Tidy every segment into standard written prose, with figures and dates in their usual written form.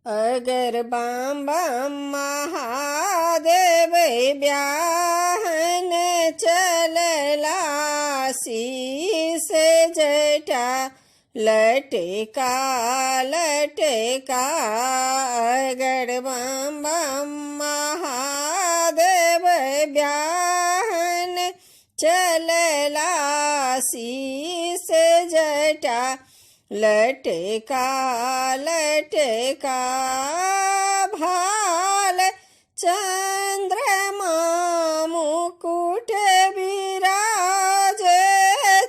अगर बम बम महादेव ब्याहन चलला शीस जटा लटका लटका। अगर बम बम महादेव ब्याहन चलला शीस जटा लटका लटका। भाल चंद्रमा मुकुट विराज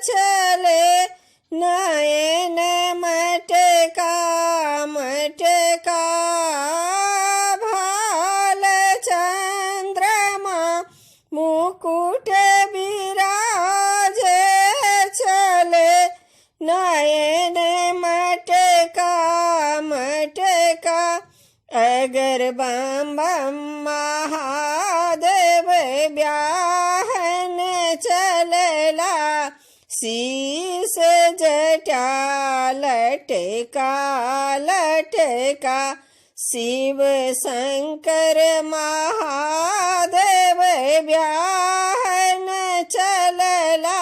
चले नयन मटका मटका। भाल चंद्रमा मुकुट विराज चले नयन मटका मटका। अगर बम बम महादेव ब्याहन चलला शीस जटा लटका लटका। शिव शंकर महादेव ब्याहन चलला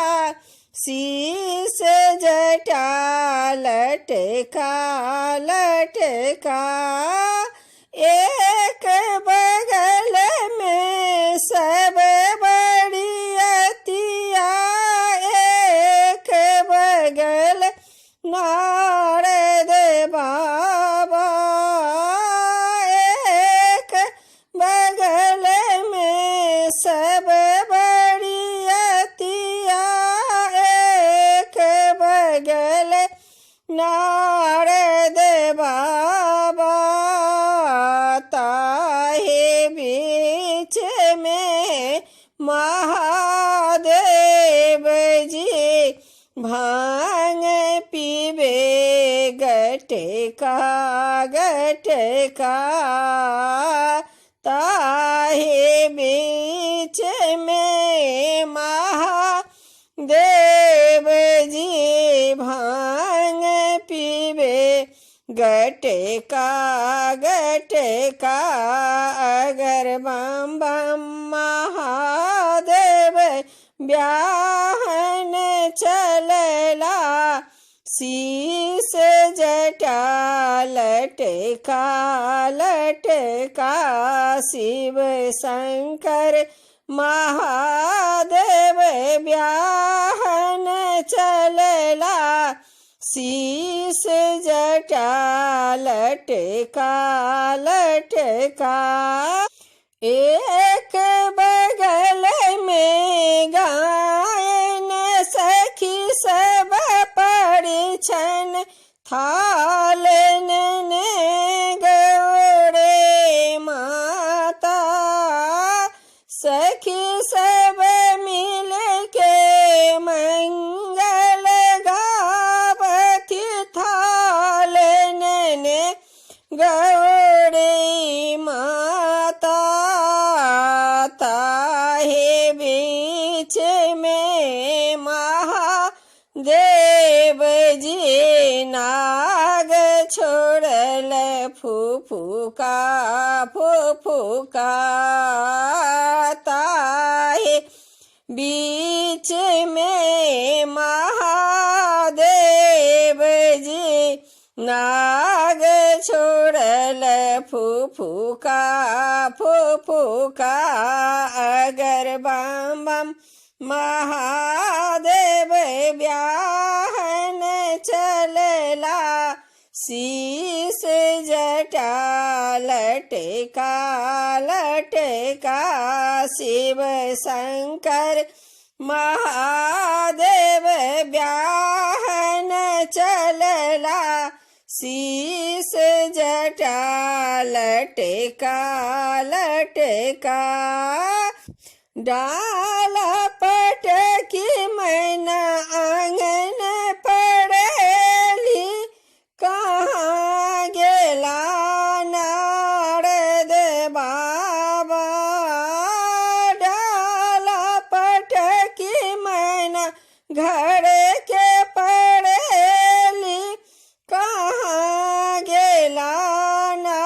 शीस जटा लटका लटका। एक बगल में सब बड़ियतिया एक बगल नारद बाबा। एक बगल में सब बड़ियतिया एक बगल नारद बाबा। ताहे बीच में महादेव जी भांग पीबे गटका गटका। ताहे बीच में महादेव जी भांग पीबे गटका गटका। अगर बम बम महादेव ब्याहन चलला शीस जटा लटका लटका। शिव शंकर महादेव ब्याहन चलला शीस जटा लटका लटका। एक बगल में गायन सखी सब परिछन थालन ने गौड़े माता। सखी सब मिल के मंगल गावती थालन ने गौड़े माता। ताहे बीच में महादेव जी नाग छोड़ल फुफुका फुफुका। ताहे बीच में महादेव जी नाग छोड़ल फुफुका फुफुका। अगर बम बम महादेव ब्याहन चलला शीस जटा लटका लटका। शिव शंकर महादेव ब्याहन चलला शीस जटा लटका लटका। डाला पटकी मैना आंगन पड़ेली कहाँ गेला नारद बाबा। डाला पटकी मैना घर के पड़ेली कहाँ गेला ना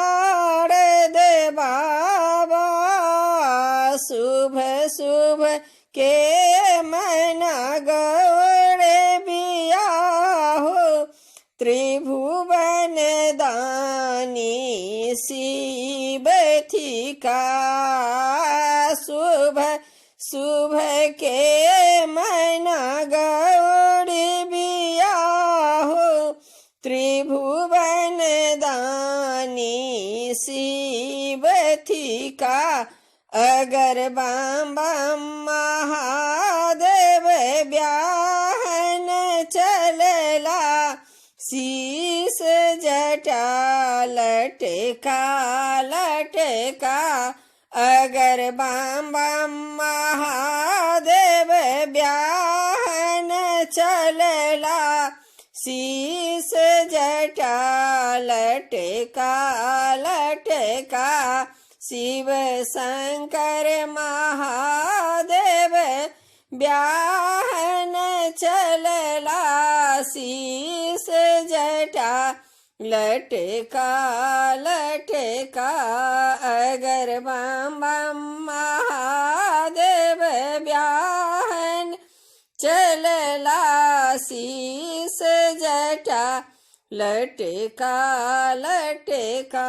शुभ शुभ के मैना गौड़े बिया हो त्रिभुवन दानी शिव थी का शुभ शुभ के मैना गौड़ी बिया हो त्रिभुवन दानी शिव थी का अगर बम बम महादेव ब्याहन चलला शीस जटा लटका लटका अगर बम बम महादेव ब्याहन चलला शीस जटा लटका लटका शिव शंकर महादेव ब्याहन चलला शीस जटा लटका लटका अगर बम बम महादेव ब्याहन चलला शीस जटा लटका लटका।